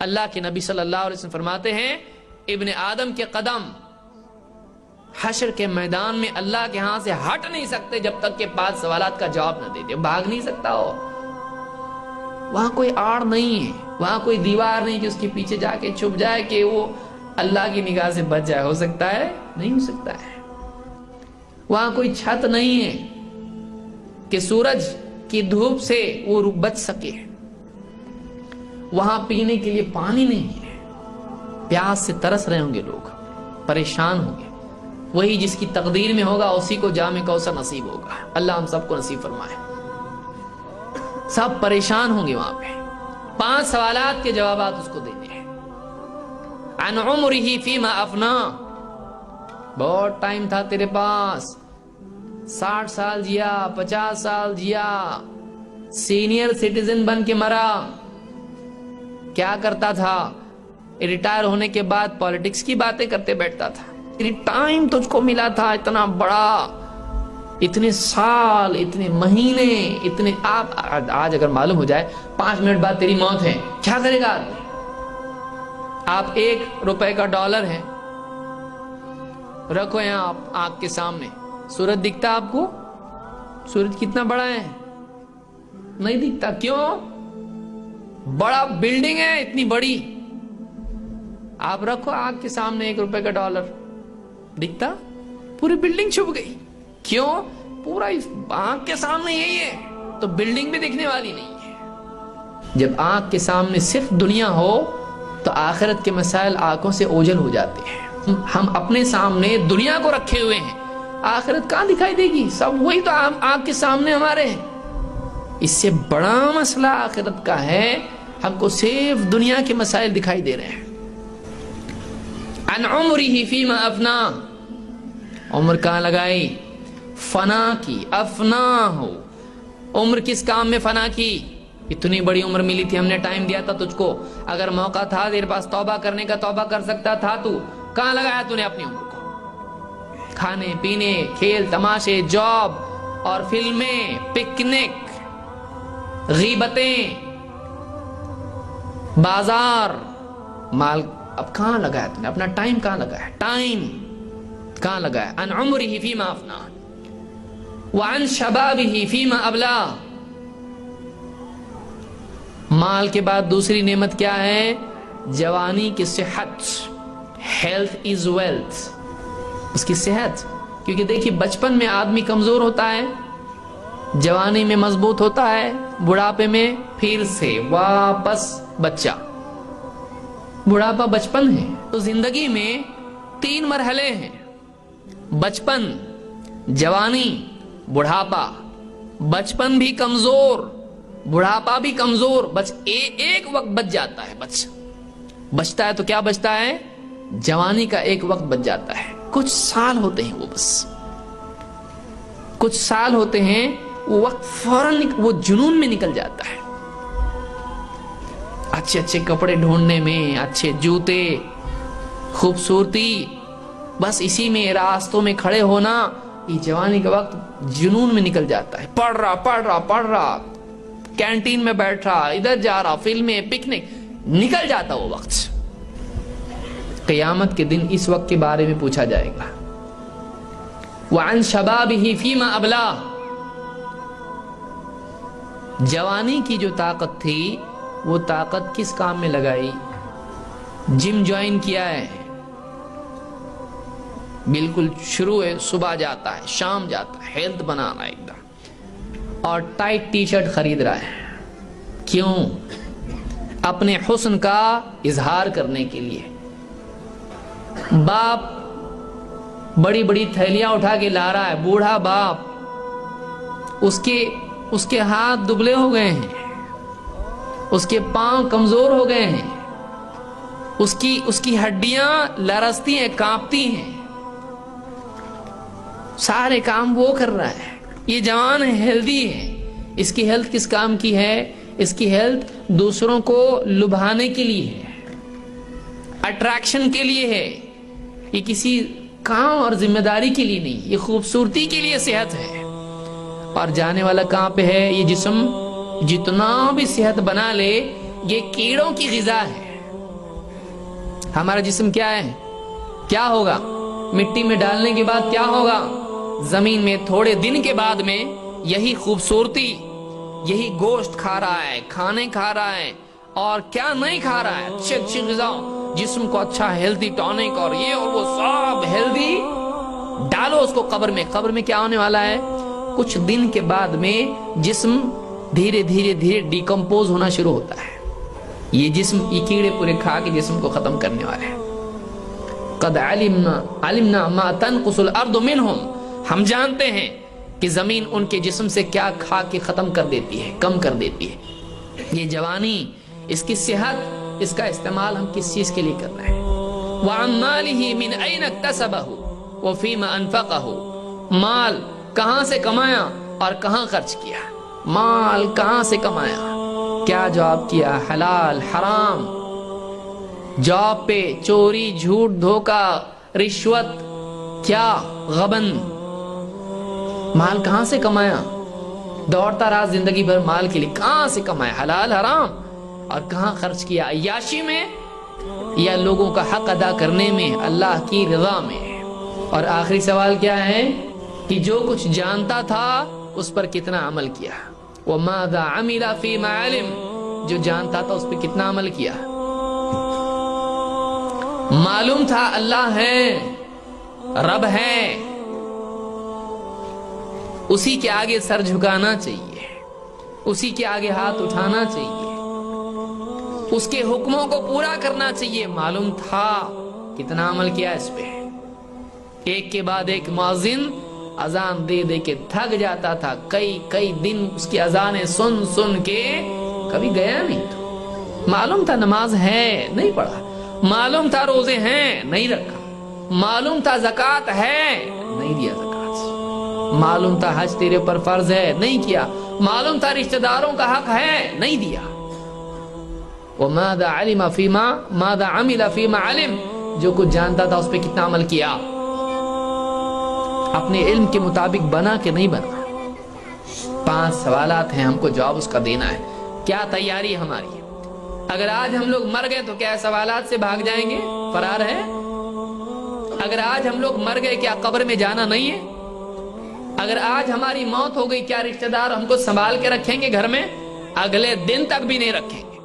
اللہ کے نبی صلی اللہ علیہ وسلم فرماتے ہیں ابن آدم کے قدم حشر کے میدان میں اللہ کے ہاں سے ہٹ نہیں سکتے جب تک کہ 5 سوالات کا جواب نہ دے دے. بھاگ نہیں سکتا ہو. وہاں کوئی آڑ نہیں ہے, وہاں کوئی دیوار نہیں کہ اس کے پیچھے جا کے چھپ جائے کہ وہ اللہ کی نگاہ سے بچ جائے. ہو سکتا ہے؟ نہیں ہو سکتا ہے. وہاں کوئی چھت نہیں ہے کہ سورج کی دھوپ سے وہ بچ سکے. وہاں پینے کے لیے پانی نہیں ہے. پیاس سے ترس رہے ہوں گے لوگ, پریشان ہوں گے. وہی جس کی تقدیر میں ہوگا اسی کو جام کوثر نصیب ہوگا. اللہ ہم سب کو نصیب فرمائے. سب پریشان ہوں گے وہاں پہ. 5 سوالات کے جوابات اس کو دینے ہیں. عن عمرہ فیما افنا, بہت ٹائم تھا تیرے پاس, 60 سال جیا, 50 سال جیا, سینئر سٹیزن بن کے مرا. کیا کرتا تھا؟ ریٹائر ہونے کے بعد پالیٹکس کی باتیں کرتے بیٹھتا تھا. ٹائم تجھ کو ملا تھا اتنا بڑا, اتنے سال, اتنے مہینے, اتنے. آپ آج اگر معلوم ہو جائے 5 منٹ بعد تیری موت ہے, کیا کرے گا آدمی؟ آپ 1 روپے کا ڈالر ہے, رکھو یہاں آپ آنکھ کے سامنے. سورج دکھتا آپ کو؟ سورج کتنا بڑا ہے؟ نہیں دکھتا. کیوں؟ بڑا بلڈنگ ہے اتنی بڑی. آپ رکھو آنکھ کے سامنے 1 روپے کا ڈالر, دکھتا؟ پوری بلڈنگ چھپ گئی. کیوں؟ پورا آنکھ کے سامنے یہی ہے, تو بلڈنگ بھی دکھنے والی نہیں ہے. جب آنکھ کے سامنے صرف دنیا ہو تو آخرت کے مسائل آنکھوں سے اوجھل ہو جاتے ہیں. ہم اپنے سامنے دنیا کو رکھے ہوئے ہیں, آخرت کہاں دکھائی دے گی؟ سب وہی تو آنکھ کے سامنے ہمارے ہیں. اس سے بڑا مسئلہ آخرت کا ہے, ہم کو صرف دنیا کے مسائل دکھائی دے رہے ہیں. عن عمرہ فیما افنا, عمر کہاں لگائی؟ فنا کی. افنا ہو, عمر کس کام میں فنا کی؟ اتنی بڑی عمر ملی تھی, ہم نے ٹائم دیا تھا تجھ کو, اگر موقع تھا تیرے پاس توبہ کرنے کا توبہ کر سکتا تھا. تو کہاں لگایا تو نے اپنی عمر کو؟ کھانے پینے, کھیل تماشے, جاب اور فلمیں, پکنک, غیبتیں, بازار, مال. اب کہاں لگایا تم نے اپنا ٹائم؟ کہاں لگایا ٹائم؟ کہاں لگایا؟ عن عمرہ فیما افنا وعن شبابہ فیما ابلا. مال کے بعد دوسری نعمت کیا ہے؟ جوانی کی صحت. Health is wealth. اس کی صحت. کیونکہ دیکھیے بچپن میں آدمی کمزور ہوتا ہے, جوانی میں مضبوط ہوتا ہے, بڑھاپے میں پھر سے واپس بچہ. بڑھاپا بچپن ہے. تو زندگی میں 3 مرحلے ہیں: بچپن, جوانی, بڑھاپا. بچپن بھی کمزور, بڑھاپا بھی کمزور. ایک وقت بچ جاتا ہے. بچتا ہے تو کیا بچتا ہے؟ جوانی کا ایک وقت بچ جاتا ہے. کچھ سال ہوتے ہیں, وہ بس کچھ سال ہوتے ہیں, وہ وقت فوراً وہ جنون میں نکل جاتا ہے. اچھے اچھے کپڑے ڈھونڈنے میں, اچھے جوتے, خوبصورتی, بس اسی میں راستوں میں کھڑے ہونا. یہ جوانی کا وقت جنون میں نکل جاتا ہے. پڑھ رہا, کینٹین میں بیٹھ رہا, ادھر جا رہا, فلمیں, پکنک, نکل جاتا وہ وقت. قیامت کے دن اس وقت کے بارے میں پوچھا جائے گا. وعن شبابہ فیما ابلا. جوانی کی جو طاقت تھی وہ طاقت کس کام میں لگائی؟ جم جوائن کیا ہے, بالکل شروع ہے, صبح جاتا ہے, شام جاتا ہے, ہیلتھ بنا رہا ہے ایک دم, اور ٹائٹ ٹی شرٹ خرید رہا ہے. کیوں؟ اپنے حسن کا اظہار کرنے کے لیے. باپ بڑی بڑی تھیلیاں اٹھا کے لا رہا ہے, بوڑھا باپ, اس کے ہاتھ دبلے ہو گئے ہیں, اس کے پاؤں کمزور ہو گئے ہیں, اس کی ہڈیاں لرزتی ہیں, کانپتی ہیں, سارے کام وہ کر رہا ہے. یہ جوان ہے, ہیلدی ہے. اس کی ہیلتھ کس کام کی ہے؟ اس کی ہیلتھ دوسروں کو لبھانے کے لیے ہے, اٹریکشن کے لیے ہے. یہ کسی کام اور ذمہ داری کے لیے نہیں, یہ خوبصورتی کے لیے صحت ہے. اور جانے والا کہاں پہ ہے؟ یہ جسم جتنا بھی صحت بنا لے یہ کیڑوں کی غذا ہے. ہمارا جسم کیا ہے؟ کیا ہوگا؟ مٹی میں ڈالنے کے بعد کیا ہوگا؟ زمین میں تھوڑے دن کے بعد میں یہی خوبصورتی، یہی گوشت کھا رہا ہے، کھانے کھا رہا ہے، اور کیا نہیں کھا رہا ہے، اچھی اچھی غذا، جسم کو اچھا ہیلدی ٹونک اور یہ اور وہ سب ہیلدی، ڈالو اس کو قبر میں۔ قبر میں کیا ہونے والا ہے؟ کچھ دن کے بعد میں جسم دھیرے دھیرے دھیرے ڈیکمپوز ہونا شروع ہوتا ہے۔ یہ جسم یہ کیڑے پورے کھا کے جسم کو ختم کرنے والے ہیں۔ قد علمنا ما تنقص الارض منهم، ہم جانتے ہیں کہ زمین ان کے جسم سے کیا کھا کے ختم کر دیتی ہے، کم کر دیتی ہے۔ یہ جوانی، اس کی صحت، اس کا استعمال ہم کس چیز کے لیے کر رہے ہیں؟ وَعَن مَالِهِ مِنْ أَيْنَ اكْتَسَبَهُ وَفِيمَ أَنفَقَهُ، مال کہاں سے کمایا اور کہاں خرچ کیا؟ مال کہاں سے کمایا، کیا جاب کیا، حلال حرام، جاب پہ چوری جھوٹ دھوکہ رشوت، کیا غبن، مال کہاں سے کمایا؟ دوڑتا رہا زندگی بھر مال کے لیے، کہاں سے کمایا، حلال حرام، اور کہاں خرچ کیا؟ عیاشی میں یا لوگوں کا حق ادا کرنے میں، اللہ کی رضا میں؟ اور آخری سوال کیا ہے کہ جو کچھ جانتا تھا اس پر کتنا عمل کیا؟ وَمَاذَا عَمِلَ فِي مَا عَلِمَ، جو جانتا تھا اس پہ کتنا عمل کیا؟ معلوم تھا اللہ ہے، رب ہے، اسی کے آگے سر جھکانا چاہیے، اسی کے آگے ہاتھ اٹھانا چاہیے، اس کے حکموں کو پورا کرنا چاہیے۔ معلوم تھا، کتنا عمل کیا اس پہ؟ ایک کے بعد ایک مؤذن اذان دے دے کے تھک جاتا تھا، کئی دن اس کی اذانیں سن سن کے کبھی گیا نہیں تو۔ معلوم تھا نماز ہے، نہیں پڑھا، معلوم تھا روزے ہیں، نہیں رکھا، معلوم تھا زکوٰۃ ہے، نہیں دیا زکوٰۃ، معلوم تھا حج تیرے پر فرض ہے، نہیں کیا، معلوم تھا رشتہ داروں کا حق ہے، نہیں دیا۔ وَمَاذَا عَمِلَ فِي مَا عَلِمَ، جو کچھ جانتا تھا اس پہ کتنا عمل کیا؟ اپنے علم کے مطابق بنا کہ نہیں بنا؟ 5 سوالات ہیں، ہم کو جواب اس کا دینا ہے۔ کیا تیاری ہماری؟ اگر آج ہم لوگ مر گئے تو کیا سوالات سے بھاگ جائیں گے، فرار ہے؟ اگر آج ہم لوگ مر گئے کیا قبر میں جانا نہیں ہے؟ اگر آج ہماری موت ہو گئی کیا رشتہ دار ہم کو سنبھال کے رکھیں گے گھر میں؟ اگلے دن تک بھی نہیں رکھیں گے۔